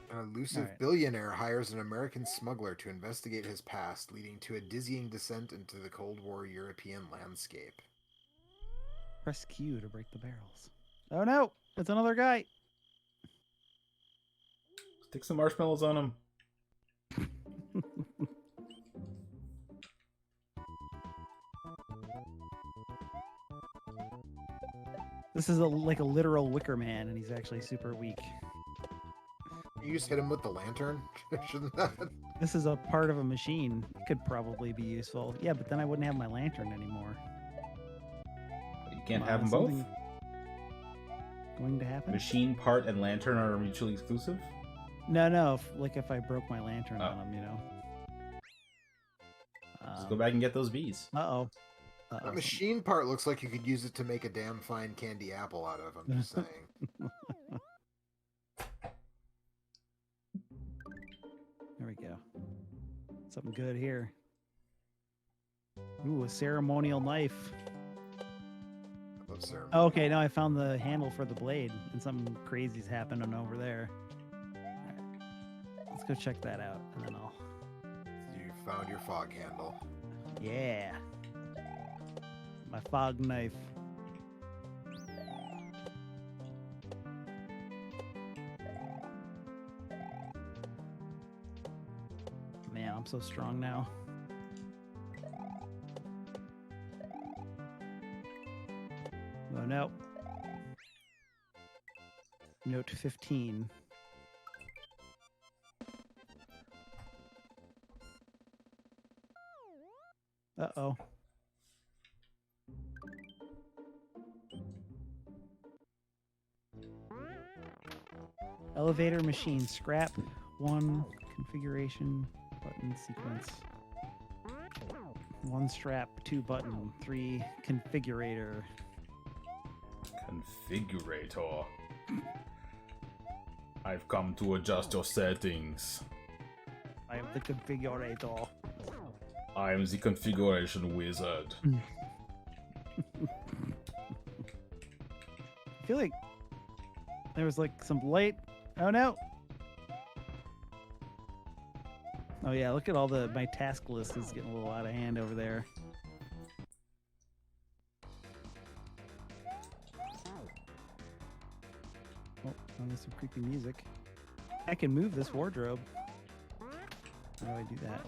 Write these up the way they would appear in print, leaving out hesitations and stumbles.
An All elusive right. billionaire hires an American smuggler to investigate his past, leading to a dizzying descent into the Cold War European landscape. Press Q to break the barrels. Oh no, it's another guy. Stick some marshmallows on them. This is like a literal Wicker Man, and he's actually super weak. You just hit him with the lantern? Shouldn't that? This is a part of a machine. It could probably be useful. Yeah, but then I wouldn't have my lantern anymore. You can't Come have on, them both. something going to happen? Machine part and lantern are mutually exclusive. No. If I broke my lantern on him, Just go back and get those bees. Uh-oh. That machine part looks like you could use it to make a damn fine candy apple out of. I'm just saying. There we go. Something good here. Ooh, a ceremonial knife. I love ceremony. Oh, okay, now I found the handle for the blade, and something crazy's happening over there. All right. Let's go check that out, and then I'll... You found your fog handle. Yeah. My fog knife. Man, I'm so strong now. Oh, no. Note 15. Uh-oh. Elevator machine scrap 1 configuration button sequence 1 strap 2 button 3 configurator. Configurator. I've come to adjust your settings. I am the configurator. I am the configuration wizard. I feel like there was like some light. Oh no. Oh yeah, look at all my task list is getting a little out of hand over there. Oh, there's some creepy music. I can move this wardrobe. How do I do that?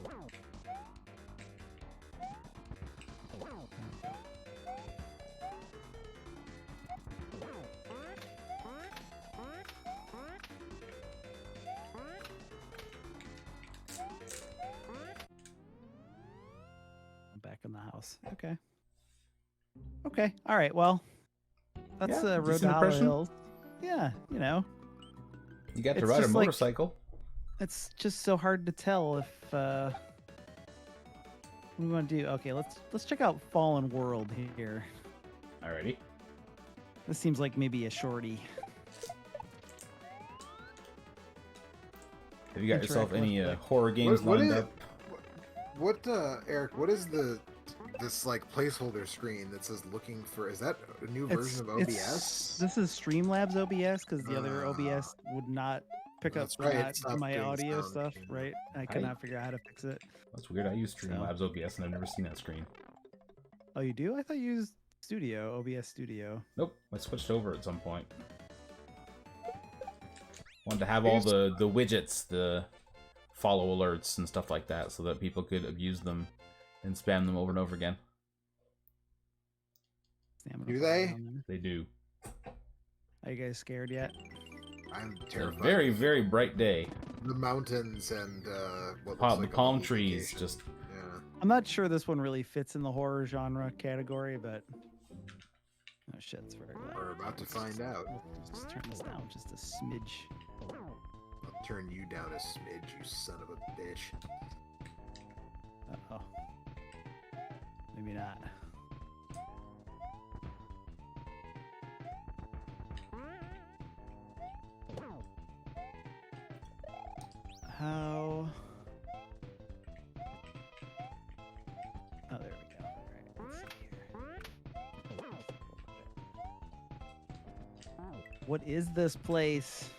I'm back in the house. Okay. Okay. All right. Well, that's Yeah, Road decent to Hollow impression. Hills. Yeah, you know. You got to It's ride a just like- motorcycle. It's just so hard to tell if what do we want to do? Okay, let's check out Fallen World here. Alrighty. This seems like maybe a shorty. Have you got yourself Interact any with, horror games What lined is- up? What, Eric? What is this like placeholder screen that says "looking for"? Is that a new version of OBS? This is Streamlabs OBS because the other OBS would not pick up That's right, it not stopped my doing audio sound. stuff, right? I could not figure out how to fix it. That's weird. I use So- Streamlabs OBS and I've never seen that screen. Oh, you do? I thought you used Studio, OBS Studio. Nope, I switched over at some point. Wanted to have all the widgets, the follow alerts and stuff like that, so that people could abuse them and spam them over and over again. Stamina Do bar they? down there. They do. Are you guys scared yet? I'm It's a terrified. very, very bright day. The mountains and what looks The like a palm little trees vacation. just... Yeah. I'm not sure this one really fits in the horror genre category, but oh shit, it's very loud. We're about to find out. Let's just turn this down just a smidge. I'll turn you down a smidge, you son of a bitch. Uh-oh. Maybe not. How? Oh, there we go. All right, let's see here. What is this place?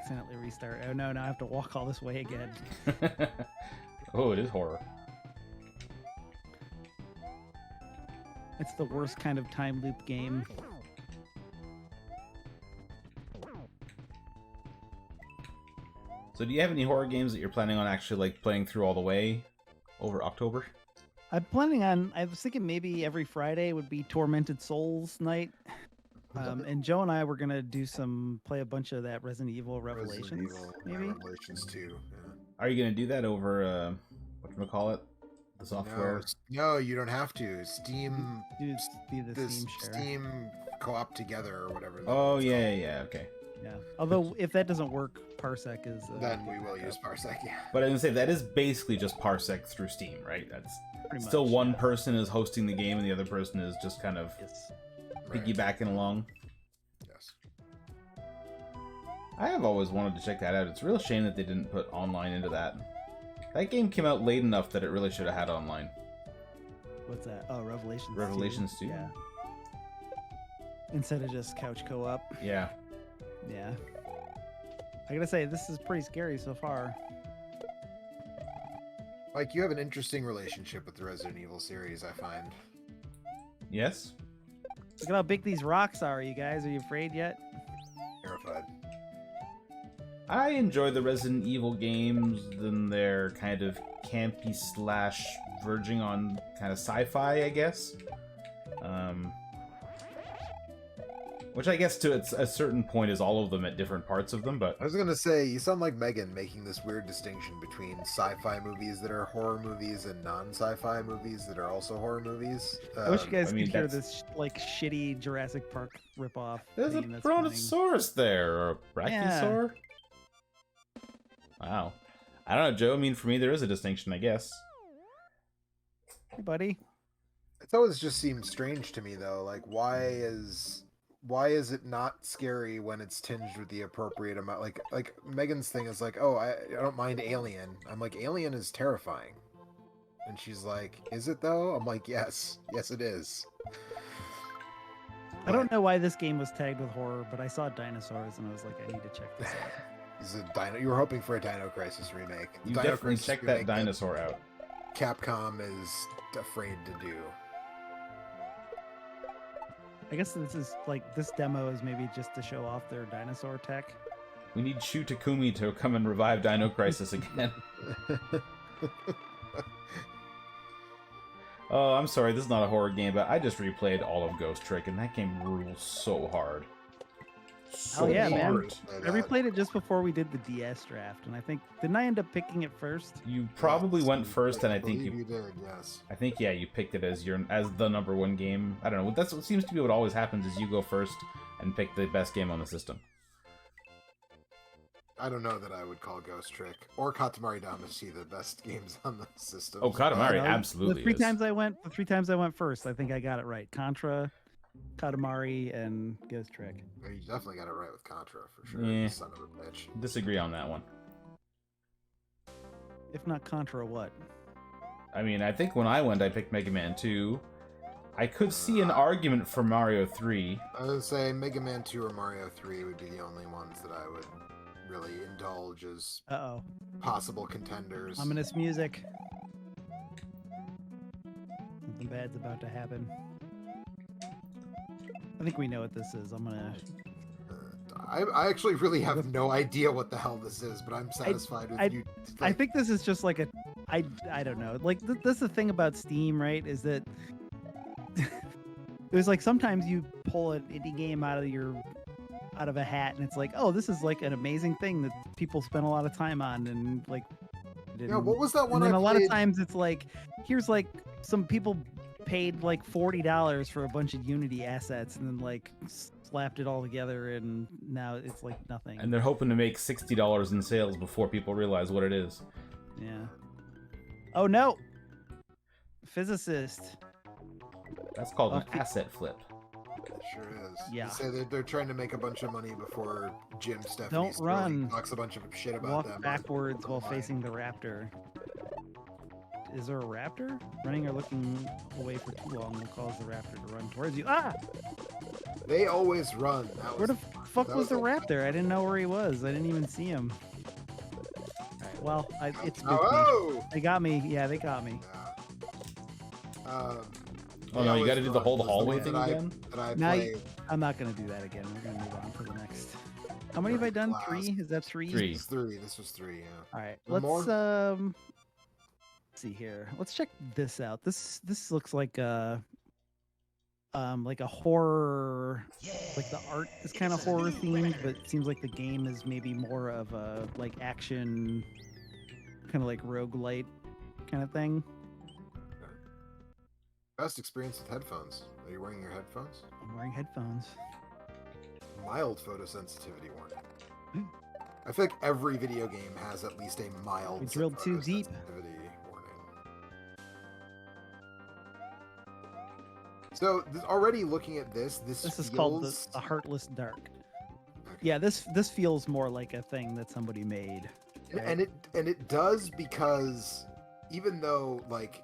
accidentally restart. Oh no, now I have to walk all this way again. Oh, it is horror. It's the worst kind of time loop game. So do you have any horror games that you're planning on actually like playing through all the way over October? I'm planning on. I was thinking maybe every Friday would be Tormented Souls night, and Joe and I were gonna play a bunch of that Resident Evil Revelations, maybe. Revelations 2. Yeah. Are you gonna do that over whatchamacallit? The software? No, you don't have to. Steam. Do the Steam share. Steam co-op together or whatever. Oh yeah, okay. Yeah. Although if that doesn't work, Parsec is. Then we will use Parsec. Yeah. But I was gonna say that is basically just Parsec through Steam, right? That's Pretty still much, one yeah. person is hosting the game and the other person is just kind of piggybacking along. Yes. I have always wanted to check that out. It's a real shame that they didn't put online into that. That game came out late enough that it really should have had online. What's that? Oh, Revelations. Revelations 2? Yeah. Instead of just couch co-op. Yeah. Yeah. I gotta say, this is pretty scary so far. Like, you have an interesting relationship with the Resident Evil series, I find. Yes? Look at how big these rocks are, you guys. Are you afraid yet? Terrified. I enjoy the Resident Evil games, then they're kind of campy / verging on kind of sci-fi, I guess. Which I guess to a certain point is all of them at different parts of them, but... I was gonna say, you sound like Megan making this weird distinction between sci-fi movies that are horror movies and non-sci-fi movies that are also horror movies. I wish you guys I mean, could hear this like shitty Jurassic Park ripoff. There's a theme that's Brontosaurus there, or a Brachiosaur? Wow. I don't know, Joe. I mean, for me, there is a distinction, I guess. Hey, buddy. It's always just seemed strange to me, though. Like, why is it not scary when it's tinged with the appropriate amount? Like Megan's thing is like, oh, I don't mind Alien. I'm like, Alien is terrifying. And she's like, is it though? I'm like, yes it is. I don't know why this game was tagged with horror, but I saw dinosaurs and I was like, I need to check this out. Is it you were hoping for a Dino Crisis remake. You Dino definitely Crisis check that remake dinosaur out. Capcom is afraid to do. I guess this demo is maybe just to show off their dinosaur tech. We need Shu Takumi to come and revive Dino Crisis again. Oh, I'm sorry, this is not a horror game, but I just replayed all of Ghost Trick, and that game rules so hard. Oh yeah, man! hard. I replayed it just before we did the DS draft, and didn't I end up picking it first? You probably went first, and I think you did. Yes. I think you picked it as the #1 game. I don't know. That's what seems to be what always happens: is you go first and pick the best game on the system. I don't know that I would call Ghost Trick or Katamari Damacy the best games on the system. Oh, Katamari absolutely The three is. times I went first, I think I got it right. Contra, Katamari, and Ghost Trick. You definitely got it right with Contra for sure. Yeah. Son of a bitch. Disagree on that one. If not Contra, what? I mean, I think when I went, I picked Mega Man 2. I could see an argument for Mario 3. I would say Mega Man 2 or Mario 3 would be the only ones that I would really indulge as possible contenders. Ominous music. Something bad's about to happen. I think we know what this is. I'm gonna... I actually really have no idea what the hell this is, but I'm satisfied with you. I think this is just like I don't know. Like, that's the thing about Steam, right? Is that there's like sometimes you pull an indie game out of a hat and it's like, oh, this is like an amazing thing that people spend a lot of time on, and like, yeah, what was that one? And then a lot of times it's like, here's like some people paid like $40 for a bunch of Unity assets and then like slapped it all together, and now it's like nothing. And they're hoping to make $60 in sales before people realize what it is. Yeah. Oh no! Physicist. That's called an asset flip. It sure is. Yeah. You say they're trying to make a bunch of money before Jim Stephanie Don't run. talks a bunch of shit about Walk them. backwards while facing the raptor. Is there a raptor? Running or looking away for too long will cause the raptor to run towards you. Ah! They always run. That Where was the fuck That was the was- raptor? I didn't know where he was. I didn't even see him. Alright, well, it spooked me. Oh! They got me. Yeah, they got me. Yeah. Oh no, you got to do the whole was hallway one thing that again. I Now played. I'm not gonna do that again. We're gonna move on to the next. How many have I done? Class. 3? Is that 3? Three. This was 3. This was 3. Yeah. All right. One Let's more? see here. Let's check this out. This looks like a horror, like the art is kind of horror themed, but it seems like the game is maybe more of a like action, kind of like roguelite kind of thing. Best experience with headphones. Are you wearing your headphones? I'm wearing headphones. Mild photosensitivity warning. I feel like every video game has at least a mild We drilled too deep. photosensitivity warning. So already looking at this This is called the Heartless Dark. Okay. Yeah, this feels more like a thing that somebody made. right? And it does, because even though like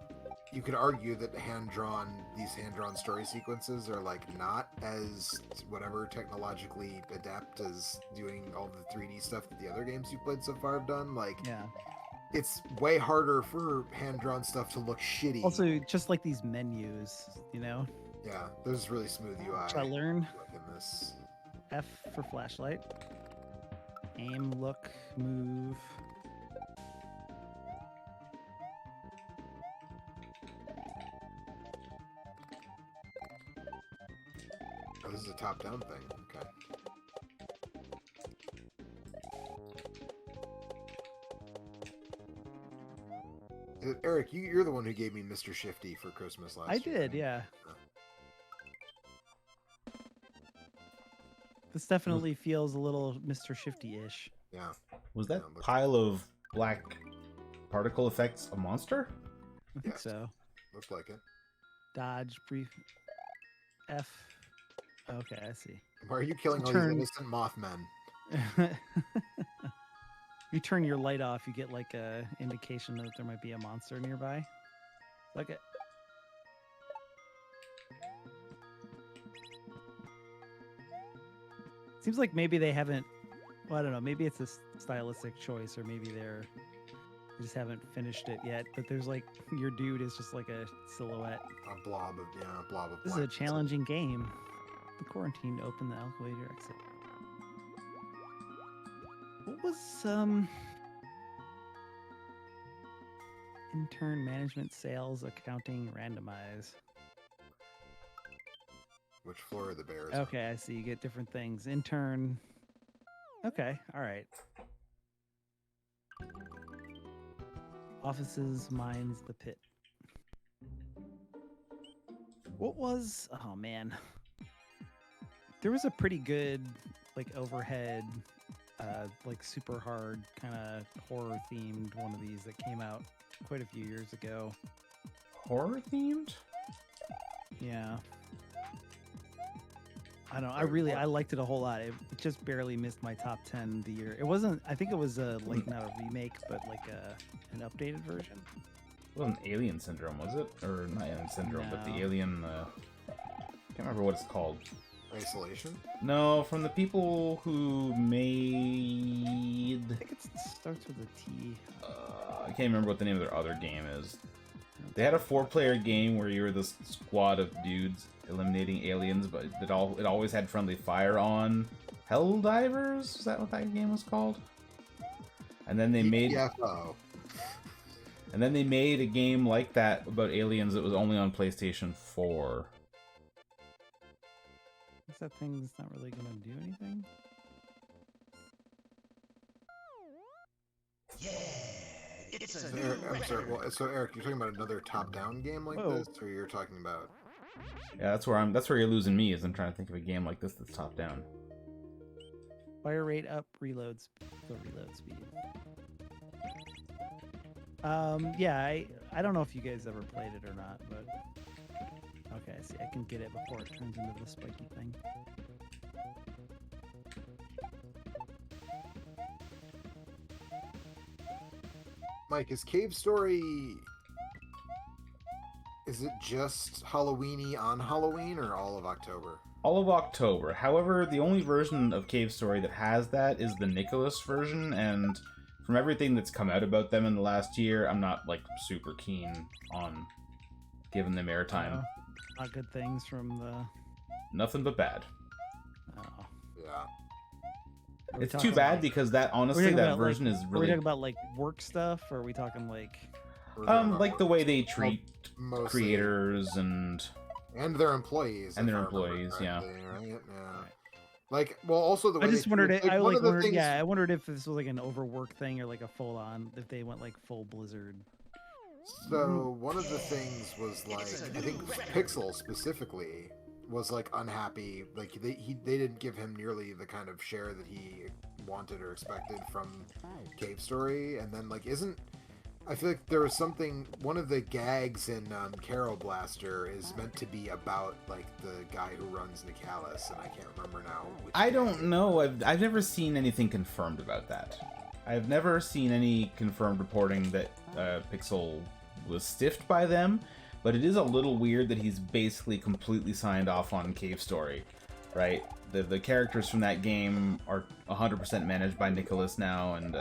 you could argue that these hand-drawn story sequences are like not as whatever technologically adept as doing all the 3D stuff that the other games you played so far have done, like Yeah. it's way harder for hand-drawn stuff to look shitty. Also, just like these menus, Yeah, there's really smooth UI. Should I learn? Look in this. F for flashlight. Aim, look, move. Oh, this is a top-down thing. Okay. Eric, you're the one who gave me Mr. Shifty for Christmas last I year. did, yeah. This definitely feels a little Mr. Shifty-ish. Yeah. Was that Yeah, look- pile of black particle effects a monster? I think Yes. so. Looks like it. Dodge, brief. F. Okay, I see. Why are you killing all Turn- these innocent Mothmen? You turn your light off, you get like a indication that there might be a monster nearby. Like it. Seems like maybe they haven't. Well, I don't know. Maybe it's a stylistic choice, or maybe they just haven't finished it yet. But there's like your dude is just like a silhouette. A blob of This is a black. challenging game. The quarantine opened the elevator exit. What was intern management, sales, accounting, randomize? Which floor are the bears? Okay, I see. You get different things. Intern. Okay, all right. Offices, mines, the pit. What was? Oh man, there was a pretty good like overhead, like super hard kind of horror themed one of these that came out quite a few years ago. Horror themed? Yeah. I don't know. I liked it a whole lot. It just barely missed my top 10 the year. It wasn't, I think it was like not a remake, but like an updated version. It wasn't Alien Syndrome, was it? Or not Alien Syndrome, but the No. Alien. Can't remember what it's called. Isolation? No, from the people who made. I think it starts with a T. I can't remember what the name of their other game is. They had a 4-player game where you were this squad of dudes eliminating aliens, but it always had friendly fire on. Helldivers? Is that what that game was called? And then they made EPFO. And then they made a game like that about aliens that was only on PlayStation 4. What's that thing that's not really going to do anything? I'm sorry. Well, so Eric, you're talking about another top-down game like Whoa. this, or you're talking about? Yeah, that's where you're losing me, is I'm trying to think of a game like this that's top down. Fire rate up, the reload speed. Yeah, I don't know if you guys ever played it or not, but okay, I see. I can get it before it turns into the spiky thing. Mike, is Cave Story? Is it just Halloweeny on Halloween, or all of October? all of October. However, the only version of Cave Story that has that is the Nicholas version, and from everything that's come out about them in the last year, I'm not, like, super keen on giving them airtime. Not good things from the... Nothing but bad. Oh. Yeah. It's too bad because that, honestly, that version is Are we really... talking about, like, work stuff, or are we talking, like... like the way they treat Mostly. creators and their employees. And if their I remember employees, yeah. correctly, right? Yeah. Like, well, also the way I just they wondered. treat- like, I one like of the wondered. things, Yeah, I wondered if this was like an overwork thing or like a full on. If they went like full Blizzard. So one of the things was like, I think Pixel specifically was like unhappy. Like they didn't give him nearly the kind of share that he wanted or expected from Cave Story, and then like I feel like there was something. One of the gags in Carol Blaster is meant to be about like the guy who runs Nicalis, and I can't remember now. I don't know. I've never seen anything confirmed about that. I've never seen any confirmed reporting that Pixel was stiffed by them, but it is a little weird that he's basically completely signed off on Cave Story, right? The characters from that game are 100% managed by Nicholas now, and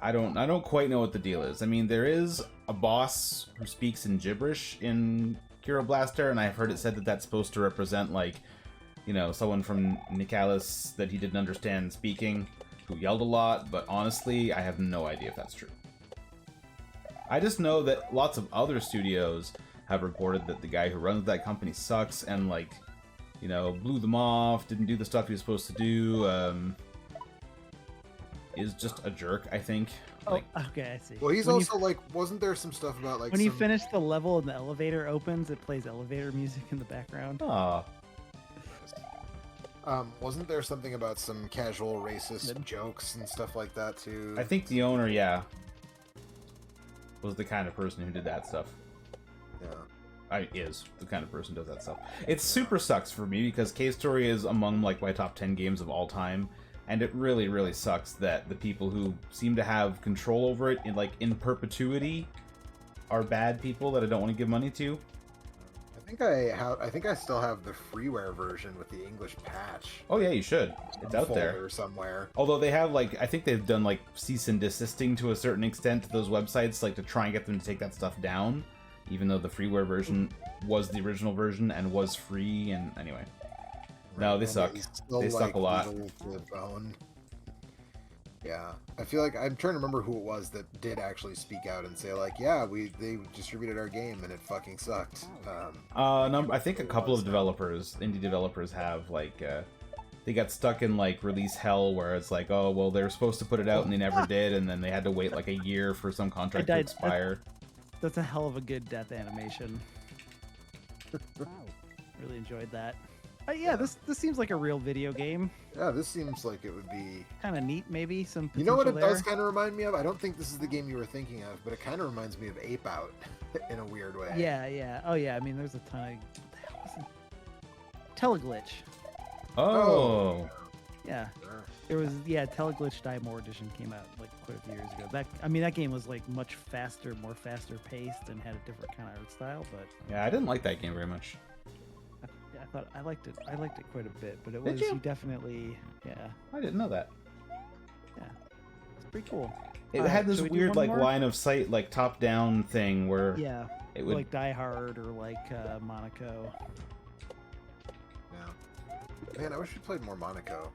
I don't quite know what the deal is. I mean, there is a boss who speaks in gibberish in Kira Blaster, and I've heard it said that that's supposed to represent, like, you know, someone from Nicalis that he didn't understand speaking, who yelled a lot, but honestly, I have no idea if that's true. I just know that lots of other studios have reported that the guy who runs that company sucks and, like, you know, blew them off, didn't do the stuff he was supposed to do, is just a jerk, I think. Like, Okay, I see. Well, he's When also like, wasn't there some stuff about like when you some- finish the level and the elevator opens, it plays elevator music in the background. aw. Wasn't there something about some casual racist jokes and stuff like that too? I think the owner, yeah, was the kind of person who did that stuff. Yeah. Is the kind of person who does that stuff. It super sucks for me because Cave Story is among like my top 10 games of all time, and it really, really sucks that the people who seem to have control over it in perpetuity are bad people that I don't want to give money to. I think I still have the freeware version with the English patch. Oh yeah, you should. It's out there folder somewhere. Although they have I think they've done like cease and desisting to a certain extent to those websites, like to try and get them to take that stuff down, even though the freeware version was the original version and was free. And anyway, no, they suck. They suck a lot. Yeah, I feel like I'm trying to remember who it was that did actually speak out and say like, yeah, they distributed our game and it fucking sucked. I think a couple of developers, indie developers, have they got stuck in like release hell where it's like, oh well, they were supposed to put it out and they never did, and then they had to wait like a year for some contract to expire. That's a hell of a good death animation. Really enjoyed that. Yeah, this seems like a real video game. Yeah, this seems like it would be kind of neat, maybe some. You know what it does kind of remind me of? I don't think this is the game you were thinking of, but it kind of reminds me of Ape Out in a weird way. Yeah. Oh yeah, I mean, there's a ton of Teleglitch. Oh. Yeah. There was Teleglitch Die More Edition came out like quite a few years ago. That game was like much faster, more faster paced, and had a different kind of art style. But yeah, I didn't like that game very much. I liked it. I liked it quite a bit, but it was you definitely I didn't know that. Yeah, it's pretty cool. It had this weird like line of sight, like top down thing where it would like Die Hard or like Monaco. Yeah. Man, I wish we played more Monaco.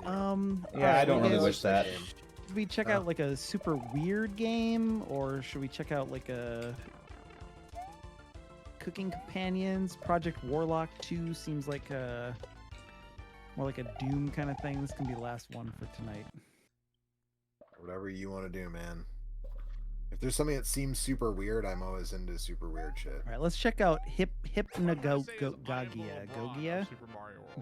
I don't really wish that. Should we check out like a super weird game, or should we check out like a Cooking Companions? Project Warlock 2 seems like more like a Doom kind of thing. This can be the last one for tonight. Whatever you want to do, man. If there's something that seems super weird, I'm always into super weird shit. All right, let's check out Hypnagogia.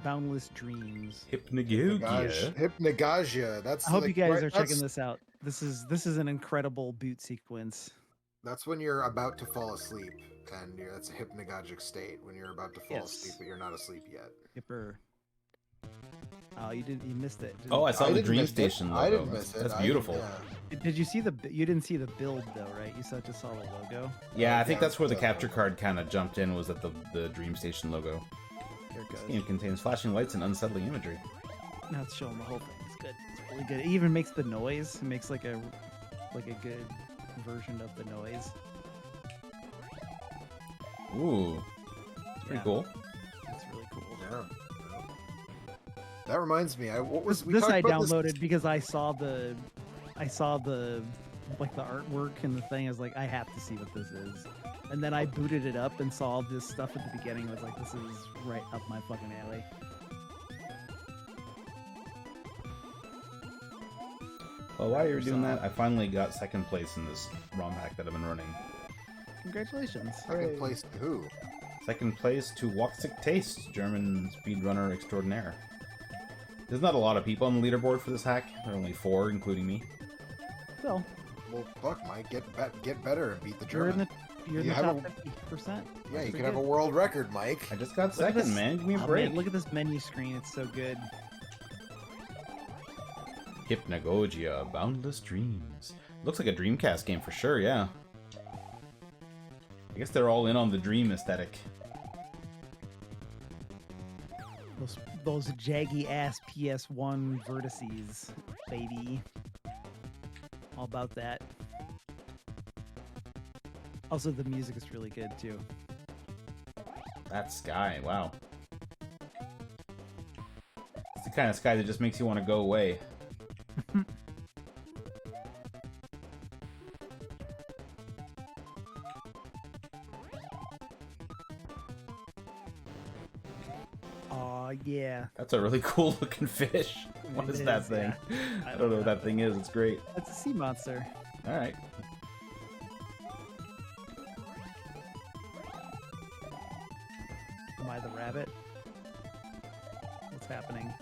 Boundless Dreams. Hypnagogia. That's. I hope you guys are checking this out. This is an incredible boot sequence. That's when you're about to fall asleep, and that's a hypnagogic state when you're about to fall asleep, but you're not asleep yet. Yipper. Oh, you missed it. Oh, I saw the Dream Station logo. I didn't miss it. That's beautiful. Did you see you didn't see the build though, right? You just saw the logo. Yeah, I think that's where the capture card kind of jumped in, was at the Dream Station logo. Here it This goes. game contains flashing lights and unsettling imagery. Now it's showing the whole thing. It's good. It's really good. It even makes the noise. It makes like a good version of the noise. Ooh, it's pretty Yeah. cool. It's really cool. Yeah. That reminds me. What was we This talked I about this- downloaded because I saw the like the artwork and the thing. I was like, I have to see what this is. And then I booted it up and saw this stuff at the beginning. I was like, this is right up my fucking alley. Well, while you're doing that, I finally got second place in this ROM hack that I've been running. Congratulations. Second place to who? Second place to Waxic Taste, German speedrunner extraordinaire. There's not a lot of people on the leaderboard for this hack. There are only 4, including me. So, Well, fuck, Mike, get better and beat the you're in German. the You top have 50%. Yeah, you could have a world record, Mike. I just got Look at second, this- man. Give me a Oh, break. man, look at this menu screen. It's so good. Hypnagogia, Boundless Dreams. Looks like a Dreamcast game for sure, yeah. I guess they're all in on the Dream aesthetic. Those jaggy ass PS1 vertices, baby. All about that. Also, the music is really good too. That sky, wow. It's the kind of sky that just makes you want to go away. Aw, yeah. That's a really cool looking fish. What It is that is, thing? yeah. I don't know what that thing is. It's great. That's a sea monster. Alright. Am I the rabbit? What's happening?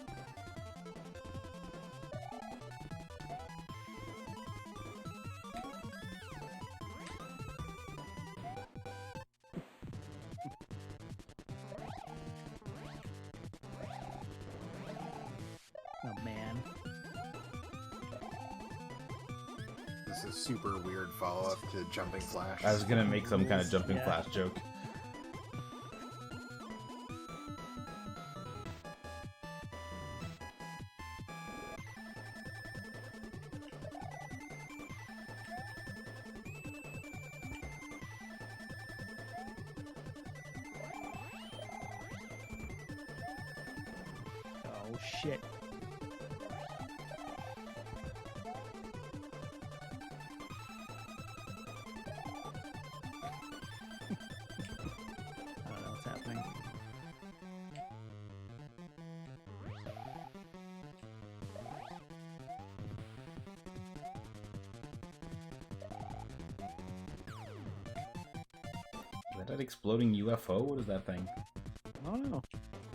Oh man. This is super weird follow-up to Jumping Flash. I was gonna make some kind of jumping Yeah. flash joke. Oh shit. I don't know what's happening. Is that an exploding UFO? What is that thing? I don't know.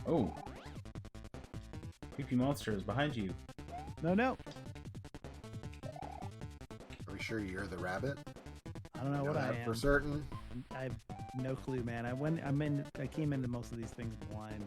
Oh. Creepy monsters behind you. No, no. Are we sure you're the rabbit? I don't know You what know I that am. for certain. I have no clue, man. I came into most of these things blind.